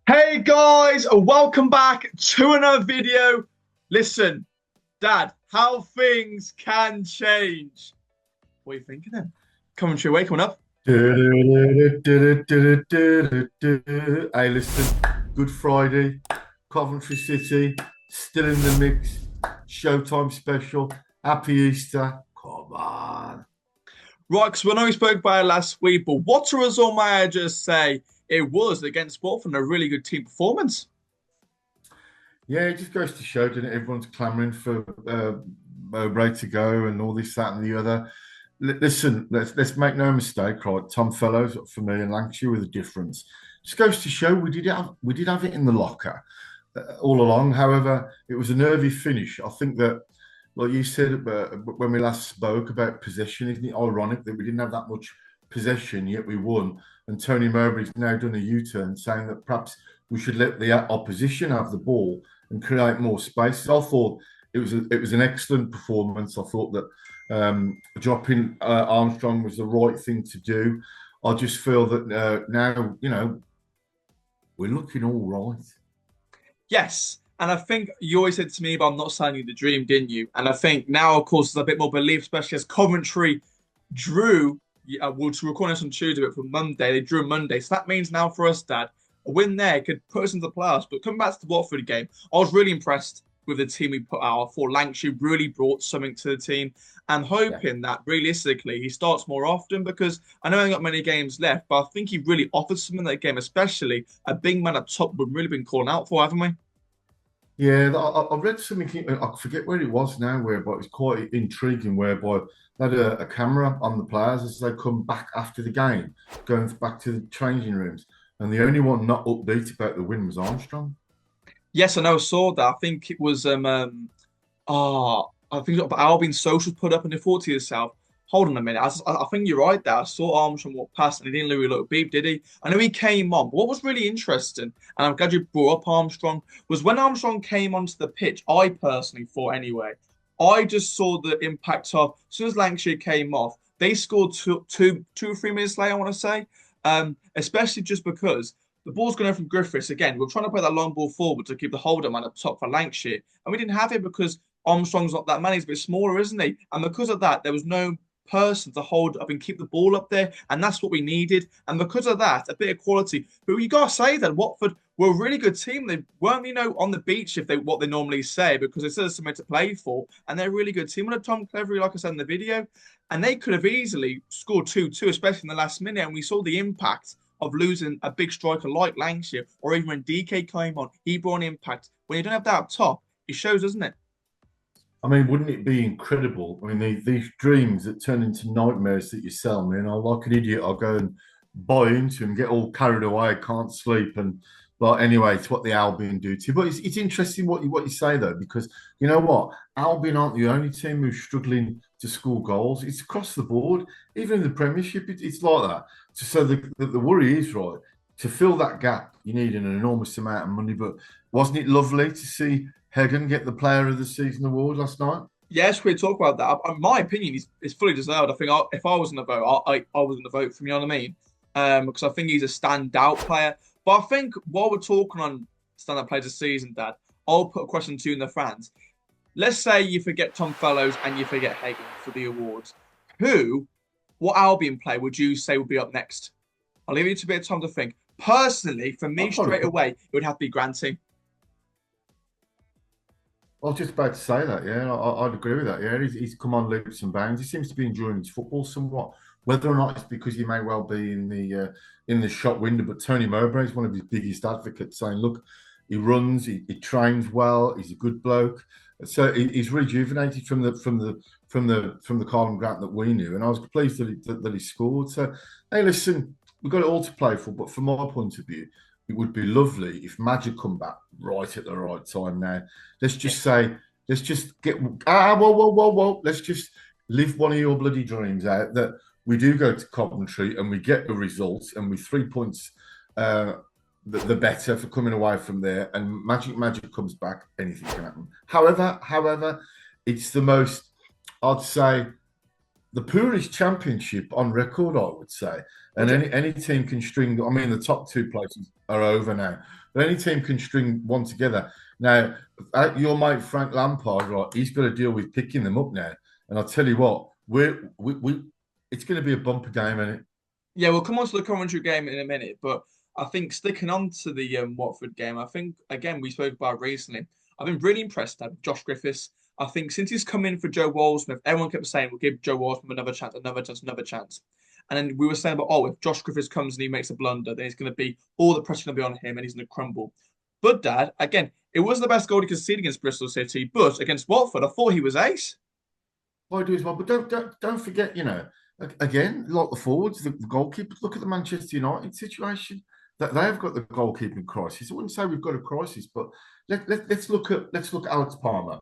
Hey guys, welcome back to another video. Listen, Dad, how things can change. What are you thinking then? Coventry away, coming up. Hey, listen, Good Friday, Coventry City, still in the mix. Showtime special. Happy Easter. Come on. Right, because we know we spoke about it last week, but what a result may I just say it was against Watford and a really good team performance. Yeah, it just goes to show, doesn't it? Everyone's clamouring for Mowbray to go and all this, that, and the other. Listen, let's make no mistake, right? Tom Fellows for me and Lancashire with a difference. Just goes to show we did have it in the locker all along. However, it was a nervy finish. I think that, well, you said when we last spoke about possession, isn't it ironic that we didn't have that much possession yet we won? And Tony Mowbray's now done a U-turn, saying that perhaps we should let the opposition have the ball and create more space. I thought it was an excellent performance. I thought that dropping Armstrong was the right thing to do. I just feel that now we're looking all right. Yes, and I think you always said to me, but I'm not selling you the dream, didn't you? And I think now, of course, there's a bit more belief, especially as Coventry drew. Well, to record this on Tuesday, but for Monday, they drew Monday. So that means now for us, Dad, a win there could put us into the playoffs. But coming back to the Watford game, I was really impressed with the team we put out. I thought Lancashire really brought something to the team and Yeah. hoping that realistically he starts more often because I know he ain't got many games left, but I think he really offered something in that game, especially a big man up top we've really been calling out for, haven't we? Yeah, I read something. I forget where it was now, whereby it was quite intriguing. Whereby they had a camera on the players as they come back after the game, going back to the changing rooms, and the only one not upbeat about the win was Armstrong. Yes, I know. I saw that. I think it was I think Albion socials put up and they thought to yourself, hold on a minute. I think you're right there. I saw Armstrong walk past and he didn't really look beep, did he? I know he came on, but what was really interesting, and I'm glad you brought up Armstrong, was when Armstrong came onto the pitch, I personally thought anyway, I just saw the impact of as soon as Lancashire came off, they scored two or 3 minutes later, I want to say. Especially just because the ball's going from Griffiths again. We're trying to play that long ball forward to keep the holder man up top for Lancashire. And we didn't have it because Armstrong's not that man. He's a bit smaller, isn't he? And because of that, there was no person to hold up and keep the ball up there. And that's what we needed. And because of that, a bit of quality. But you got to say that Watford were a really good team. They weren't, on the beach if they what they normally say because they still have something to play for. And they're a really good team. And Tom Cleverley, like I said in the video, and they could have easily scored 2-2, especially in the last minute. And we saw the impact of losing a big striker like Lancashire, or even when DK came on, he brought an impact. When you don't have that up top, it shows, doesn't it? I mean, wouldn't it be incredible? I mean, these dreams that turn into nightmares that you sell me, and I like an idiot, I'll go and buy into them, get all carried away, I can't sleep, and well, anyway, it's what the Albion do to you. But it's interesting what you say though, because you know what, Albion aren't the only team who's struggling to score goals. It's across the board, even in the Premiership, it's like that. So the worry is right to fill that gap. You need an enormous amount of money, but wasn't it lovely to see Hagen get the Player of the Season award last night? Yes, we talk about that. In my opinion, he's fully deserved. I think if I was in the vote, I was in the vote for him, you know what I mean? Because I think he's a standout player. But I think while we're talking on standout players this season, Dad, I'll put a question to you in the fans. Let's say you forget Tom Fellows and you forget Hagen for the awards. What Albion player would you say would be up next? I'll leave you a bit of time to think. Personally, for me, I'd probably straight put. away, it would have to be Granty. I was just about to say that. Yeah, I'd agree with that. Yeah, he's come on leaps and bounds. He seems to be enjoying his football somewhat. Whether or not it's because he may well be in the shop window, but Tony Mowbray is one of his biggest advocates, saying, "Look, he runs, he trains well, he's a good bloke." So he's rejuvenated from the Colin Grant that we knew, and I was pleased that he scored. So, hey, listen, we've got it all to play for, but from my point of view, it would be lovely if Magic come back right at the right time. Now, let's just Yes. say, let's just get whoa, whoa, whoa, whoa. Let's just live one of your bloody dreams out that we do go to Coventry and we get the results and we 3 points uh, the better for coming away from there. And Magic comes back, anything can happen. However, it's the most, I'd say, the poorest championship on record, I would say. And Would you? any team can string. I mean, the top two places are over now, but any team can string one together. Now, your mate Frank Lampard, right? He's got to deal with picking them up now. And I'll tell you what, we it's going to be a bumper game, isn't it? Yeah, we'll come on to the Coventry game in a minute, but I think sticking on to the Watford game, I think again we spoke about recently. I've been really impressed with Josh Griffiths. I think since he's come in for Joe Walsmith, everyone kept saying we'll give Joe Walsmith another chance, another chance, another chance. And then we were saying about, oh, if Josh Griffiths comes and he makes a blunder, then it's going to be all the pressure going to be on him and he's going to crumble. But Dad, again, it wasn't the best goal he could concede against Bristol City, but against Watford, I thought he was ace. I do as well, but don't forget, again, like the forwards, the goalkeepers. Look at the Manchester United situation. That they have got the goalkeeping crisis. I wouldn't say we've got a crisis, but let's look at Alex Palmer.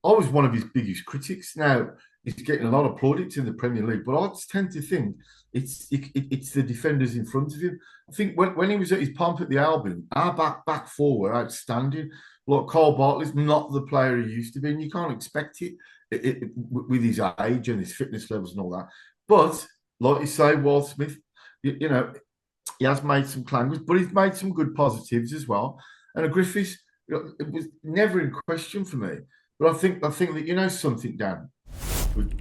I was one of his biggest critics. Now he's getting a lot of plaudits in the Premier League, but I tend to think it's the defenders in front of him. I think when he was at his pomp at the Albion, our back four were outstanding. Like Cole Bartley's not the player he used to be, and you can't expect it with his age and his fitness levels and all that. But like you say, Walt Smith, he has made some clangers, but he's made some good positives as well. And a Griffiths, it was never in question for me. But I think that something, Dan.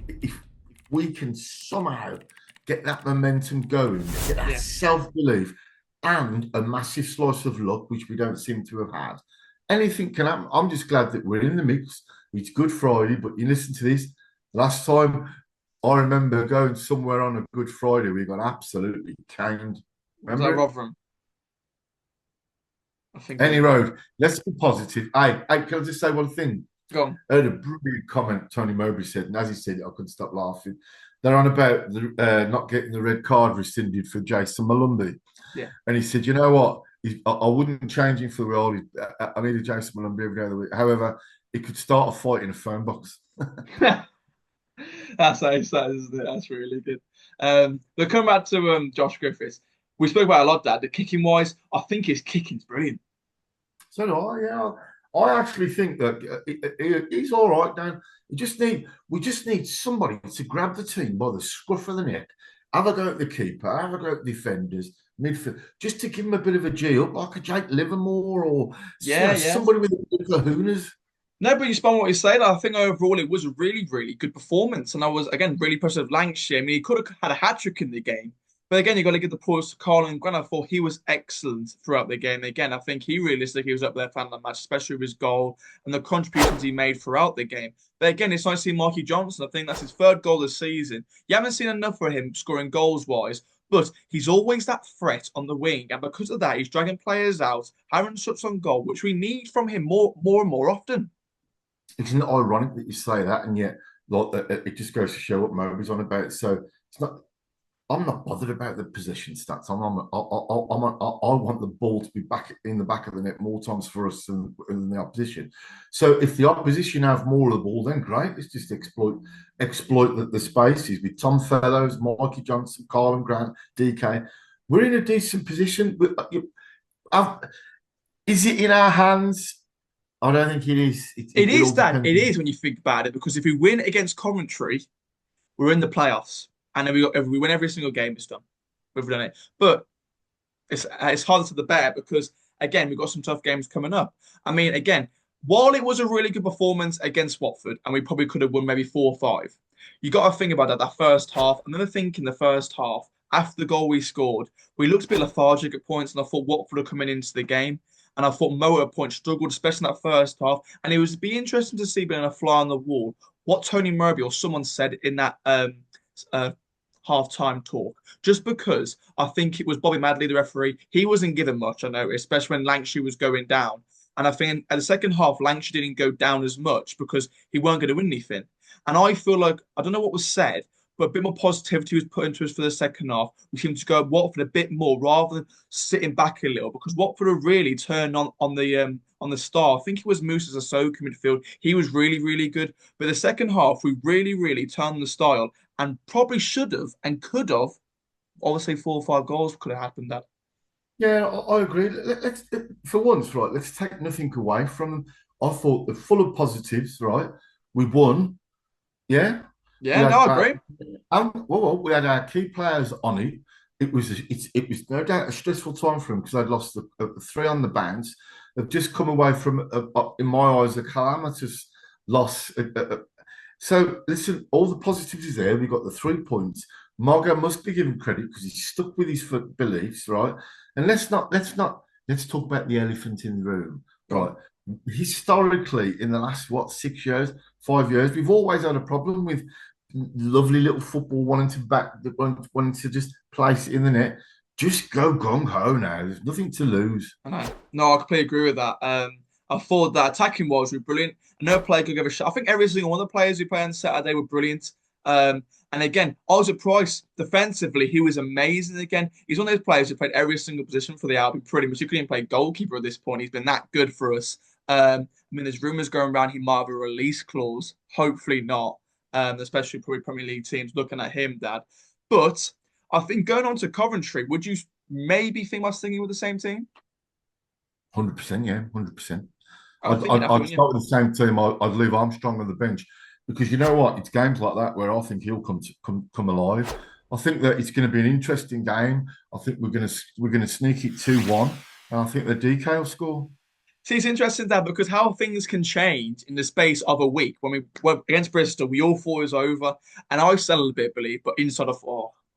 If we can somehow get that momentum going, get that Yeah. self belief, and a massive slice of luck, which we don't seem to have had, anything can happen. I'm just glad that we're in the mix. It's Good Friday, but you listen to this. Last time I remember going somewhere on a Good Friday, we got absolutely caned. Was that Remember it? Rotherham? I think it Any was Rotherham. road. Let's be positive. Hey, can I just say one thing? Go on. I heard a brilliant comment Tony Mowbray said, and as he said it, I couldn't stop laughing. They're on about not getting the red card rescinded for Jason Malumbi. Yeah. And he said, you know what? I wouldn't change him for the world. I needed Jason Malumbi every day of the week. However, he could start a fight in a phone box. That's nice, that isn't it? That's really good. But coming back to Josh Griffiths, we spoke about it a lot, Dad. The kicking wise, I think his kicking's brilliant. So do I, yeah. I actually think that he's all right, Dan. We just need somebody to grab the team by the scruff of the neck, have a go at the keeper, have a go at the defenders, midfield, just to give him a bit of a G up, like a Jake Livermore or Yeah, yeah. somebody with a bit of kahunas. No, but you spun what you said. I think overall it was a really, really good performance. And I was, again, really impressed with Lancashire. I mean, he could have had a hat trick in the game. But again, you got to give the props to Carl and Grant. I thought he was excellent throughout the game. Again, I think he realistically was up there fan of the match, especially with his goal and the contributions he made throughout the game. But again, it's nice to see Marky Johnson. I think that's his third goal this season. You haven't seen enough for him scoring goals wise, but he's always that threat on the wing. And because of that, he's dragging players out, having shots on goal, which we need from him more and more often. Isn't it ironic that you say that, and yet like, it just goes to show what Moby's on about. So it's not. I'm not bothered about the position stats. I want the ball to be back in the back of the net more times for us than the opposition. So if the opposition have more of the ball, then great. Let's just exploit the spaces with Tom Fellows, Mikey Johnson, Carl Grant, DK. We're in a decent position. Is it in our hands? I don't think it is. It It is all that. depends. It is when you think about it, because if we win against Coventry, we're in the playoffs. And if we win every single game, it's done. We've done it. But it's harder to the better because again we've got some tough games coming up. I mean, again, while it was a really good performance against Watford, and we probably could have won maybe 4-5, you got to think about that first half. I remember thinking the first half after the goal we scored, we looked a bit lethargic at points, and I thought Watford are coming into the game. And I thought Mo at points struggled, especially in that first half. And it was be interesting to see, being a fly on the wall, what Tony Murphy or someone said in that uh, half-time talk, just because I think it was Bobby Madley, the referee. He wasn't given much, I know, especially when Lancashire was going down. And I think at the second half, Lancashire didn't go down as much because he weren't going to win anything. And I feel like, I don't know what was said, but a bit more positivity was put into us for the second half. We seemed to go at Watford a bit more rather than sitting back a little, because Watford have really turned on the star. I think it was Moussa Sissoko midfield. He was really, really good. But the second half, we really, really turned the style and probably should have and could have. Obviously, 4 or 5 goals could have happened. That Yeah, I agree. Let's for once, right? Let's take nothing away from them. I thought they're full of positives, right? We won, yeah. We Yeah, no, had I agree. we had our key players on it. It was no doubt a stressful time for them because they'd lost the three on the bounce. They've just come away from, in my eyes, a calamitous loss. So listen, all the positives is there. We got the 3 points. Margot must be given credit because he's stuck with his beliefs, right? And let's talk about the elephant in the room, Go right? on. Historically, in the last 6 years, 5 years, we've always had a problem with lovely little football wanting to just place it in the net. Just go gung ho now. There's nothing to lose. I know. No, I completely agree with that. I thought that attacking wise were brilliant. No player could give a shot. I think every single one of the players who played on Saturday were brilliant. And again, I was surprised defensively. He was amazing again. He's one of those players who played every single position for the Albion pretty much. He couldn't even play goalkeeper at this point. He's been that good for us. I mean, there's rumours going around he might have a release clause. Hopefully not. Especially probably Premier League teams looking at him, Dad. But I think going on to Coventry, would you maybe think I was thinking with the same team? 100%, yeah, 100%. I was thinking that, I'd wouldn't you? start with the same team. I'd leave Armstrong on the bench because you know what? It's games like that where I think he'll come alive. I think that it's going to be an interesting game. I think we're gonna sneak it 2-1, and I think the DK will score. See, it's interesting that because how things can change in the space of a week. When we were against Bristol, we all thought it was over, and I still a bit believe, but inside of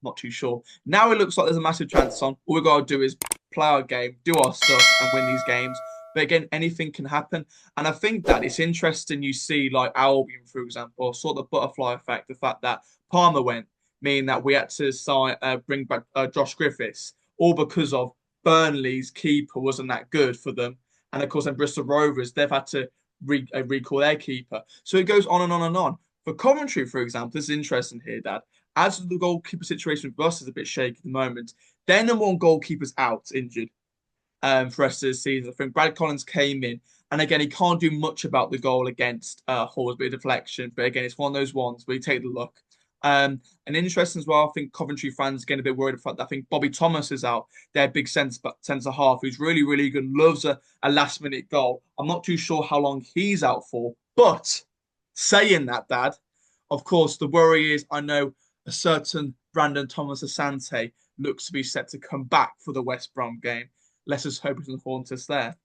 not too sure. Now it looks like there's a massive chance on. All we gotta do is play our game, do our stuff, and win these games. But again, anything can happen, and I think that it's interesting. You see, like Albion, for example, saw the butterfly effect, the fact that Palmer went, meaning that we had to bring back Josh Griffiths, all because of Burnley's keeper wasn't that good for them and of course, then Bristol Rovers, they've had to recall their keeper. So it goes on and on and on. For Coventry, for example, this is interesting here, Dad. As the goalkeeper situation with us is a bit shaky at the moment, their number one goalkeeper's out, injured for the rest of the season. I think Brad Collins came in, and again, he can't do much about the goal against Hull, a bit of deflection. But again, it's one of those ones where you take the look. And interesting as well, I think Coventry fans getting a bit worried about that. I think Bobby Thomas is out, their big centre half, who's really, really good, loves a last minute goal. I'm not too sure how long he's out for. But saying that, Dad, of course, the worry is I know a certain Brandon Thomas Asante looks to be set to come back for the West Brom game. Let's just hope it doesn't haunt us there.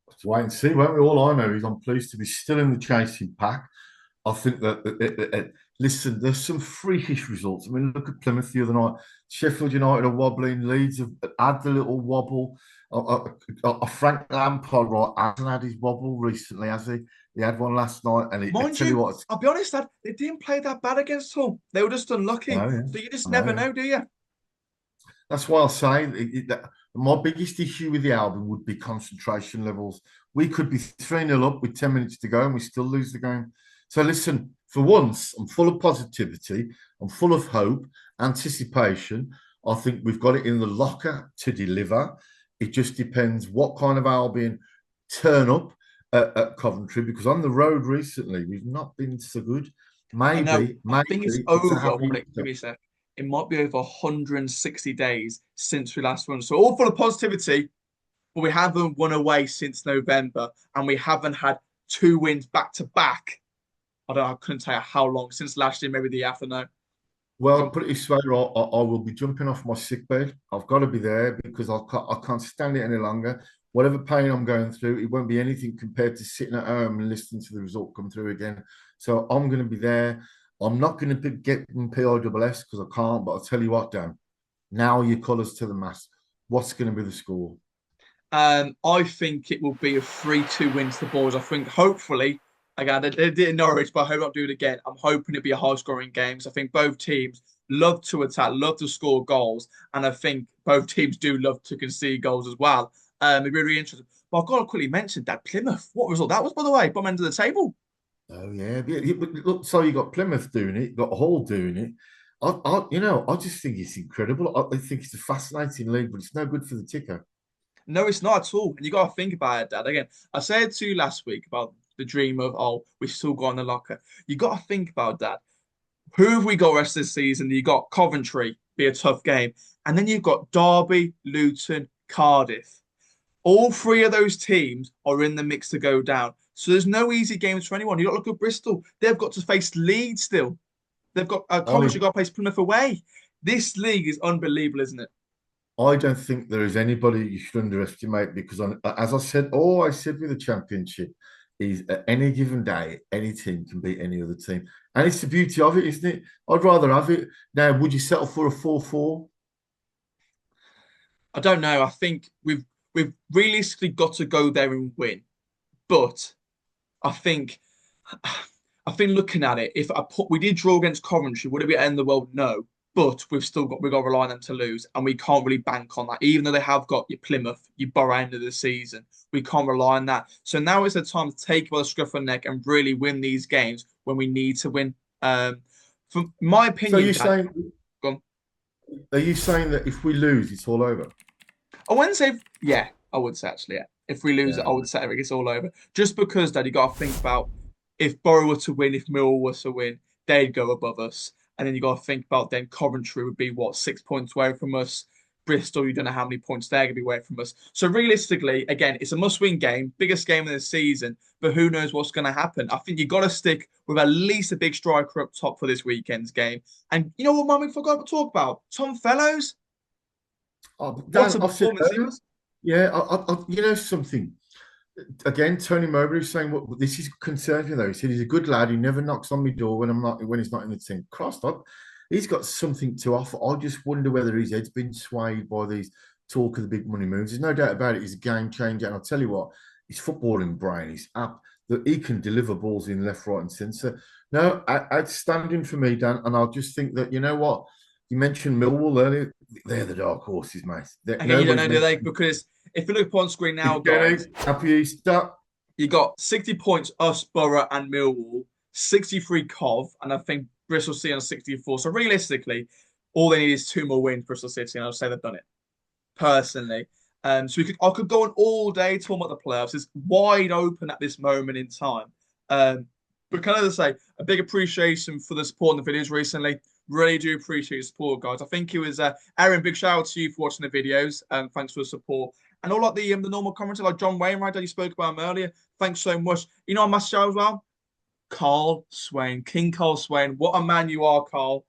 Let's wait and see, won't we? All I know is I'm pleased to be still in the chasing pack. I think listen, there's some freakish results. I mean, look at Plymouth the other night. Sheffield United are wobbling. Leeds have had the little wobble. Frank Lampard, right, hasn't had his wobble recently, has he? He had one last night, and I Mind tell you you, what, I'll be honest, Dad, they didn't play that bad against Hull. They were just I unlucky. know, yeah, So you just I know, never yeah. know, do you? That's why I'll say that my biggest issue with the album would be concentration levels. We could be 3-0 up with 10 minutes to go and we still lose the game. So listen, for once, I'm full of positivity. I'm full of hope, anticipation. I think we've got it in the locker to deliver. It just depends what kind of Albion turn up at Coventry because on the road recently, we've not been so good. I know. I Maybe think it's it's a over. happy. Wait, give me a sec. It might be over 160 days since we last won. So all full of positivity, but we haven't won away since November, and we haven't had two wins back to back. I don't know, I couldn't tell you how long since last year, maybe the after no. Well, put it this way, I will be jumping off my sick bed. I've got to be there because I can't stand it any longer. Whatever pain I'm going through, it won't be anything compared to sitting at home and listening to the result come through again. So I'm going to be there. I'm not going to get in PISS because I can't. But I'll tell you what, Dan. Now your colours to the mast. What's going to be the score? I think it will be a 3-2 win to the boys. I think hopefully, again, they did it in Norwich, but I hope not do it again. I'm hoping it'll be a high scoring game. So I think both teams love to attack, love to score goals, and I think both teams do love to concede goals as well. It'd be really interesting. But I've got to quickly mention that Plymouth. What result that was, by the way, bottom end of the table. Oh yeah, but look. So you got Plymouth doing it, you got Hull doing it. I just think it's incredible. I think it's a fascinating league, but it's no good for the ticker. No, it's not at all. And you got to think about it, Dad. Again, I said to you last week about the dream of, oh, we still got in the locker. You got to think about that. Who have we got rest of the season? You got Coventry, be a tough game. And then you've got Derby, Luton, Cardiff. All three of those teams are in the mix to go down. So there's no easy games for anyone. You got to look at Bristol. They've got to face Leeds still. They've got I Coventry got to face Plymouth away. This league is unbelievable, isn't it? I don't think there is anybody you should underestimate because, as I said, all I said with the championship is at any given day, any team can beat any other team, and it's the beauty of it, isn't it? I'd rather have it now. Would you settle for a 4-4? I don't know. I think we've realistically got to go there and win. But I think looking at it, if we did draw against Coventry, would it be the end of the world? No. But we've got to rely on them to lose, and we can't really bank on that. Even though they have got your Plymouth, your Borough end of the season, we can't rely on that. So now is the time to take it by the scruff of the neck and really win these games when we need to win. From my So opinion, Dad, go on. are you saying that if we lose, it's all over? I wouldn't say, yeah, I would say actually, yeah. If we lose, I Yeah. would say it's all over. Just because, Dad, you got to think about if Borough were to win, if Millwall were to win, they'd go above us. And then you got to think about then Coventry would be what 6 points away from us. Bristol, you don't know how many points they're going to be away from us. So realistically, again, it's a must-win game, biggest game of the season. But who knows what's going to happen? I think you got to stick with at least a big striker up top for this weekend's game. And you know what, Mum, we forgot to talk about Tom Fellows. Oh, but What Dan, a I've said performance he earlier, was. yeah, you know something. Again, Tony Mowbray was saying what this is concerns me though. He said he's a good lad. He never knocks on my door when he's not in the team. Crossed up, he's got something to offer. I just wonder whether his head's been swayed by these talk of the big money moves. There's no doubt about it. He's a game changer, and I'll tell you what, his footballing brain is up. That he can deliver balls in left, right, and centre. No, outstanding for me, Dan. And I'll just think that you know what you mentioned Millwall earlier. They're the dark horses, mate. Again, you don't Nobody's know, do they? mentioned. Because if you look up on screen now, Jenny, guys, happy Easter. you got 60 points, us, Borough, and Millwall, 63 Cov, and I think Bristol City on 64. So realistically, all they need is two more wins, Bristol City, and I'll say they've done it personally. So I could go on all day talking about the playoffs. It's wide open at this moment in time. But can I just say a big appreciation for the support in the videos recently. Really do appreciate your support, guys. I think it was Aaron. Big shout out to you for watching the videos. Thanks for the support. And all like the normal commenters like John Wainwright that you spoke about him earlier. Thanks so much. You know, on my show as well, Carl Swain, King Carl Swain. What a man you are, Carl.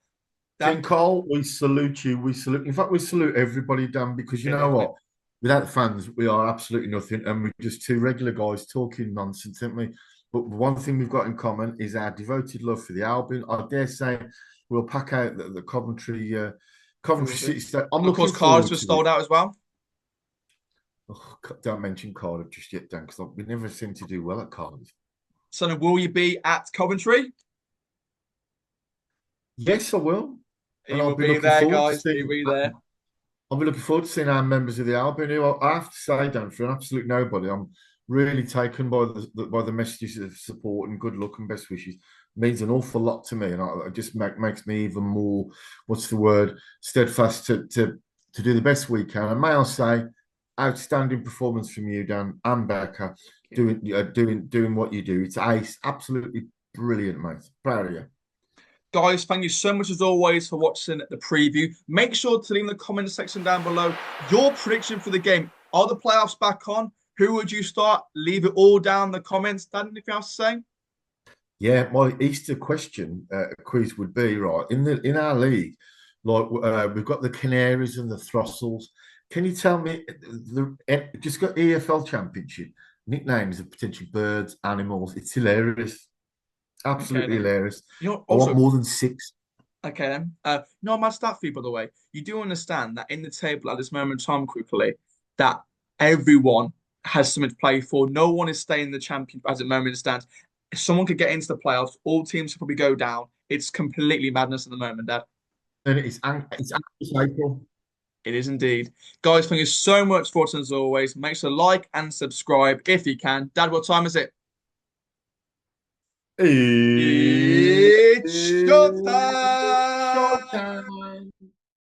King Dan, Cole, we salute you. We salute. In fact, we salute everybody, Dan, because you yeah, know definitely. what? Without the fans, we are absolutely nothing, and we're just two regular guys talking nonsense, aren't we? But one thing we've got in common is our devoted love for the Albion. I dare say we'll pack out the Coventry We Coventry will do. City State. I'm And of course, looking cards forward were to it. sold out as well. Oh, don't mention Cardiff just yet, Dan, because we never seem to do well at Cardiff. So, will you be at Coventry? Yes, I will, and He I'll will be be looking there, forward to guys. He will seeing. be there. I'll be looking forward to seeing our members of the Albion. Who I have to say, Dan, for an absolute nobody, I'm really taken by the messages of support and good luck and best wishes. It means an awful lot to me, and it just makes me even more. What's the word? Steadfast to do the best we can. And may I say, outstanding performance from you, Dan and Becca, doing what you do. It's ace, absolutely brilliant, mate. Proud of you. Guys, thank you so much as always for watching the preview. Make sure to leave in the comment section down below your prediction for the game. Are the playoffs back on? Who would you start? Leave it all down in the comments. Dan, anything else to say? Yeah, my Easter question quiz would be right in our league. Like we've got the Canaries and the Throstles. Can you tell me just got EFL Championship nicknames of potential birds, animals? It's hilarious, Okay, absolutely then. hilarious. You know, I want also, more than six. okay, then. No, my stat for you, by the way. You do understand that in the table at this moment in time, quickly, that everyone has something to play for. No one is staying in the champion as the moment it stands. If someone could get into the playoffs, all teams could probably go down. It's completely madness at the moment, Dad. And it's anxious April. It is indeed. Guys, thank you so much for watching as always. Make sure to like and subscribe if you can. Dad, what time is it? It's It's showtime! showtime.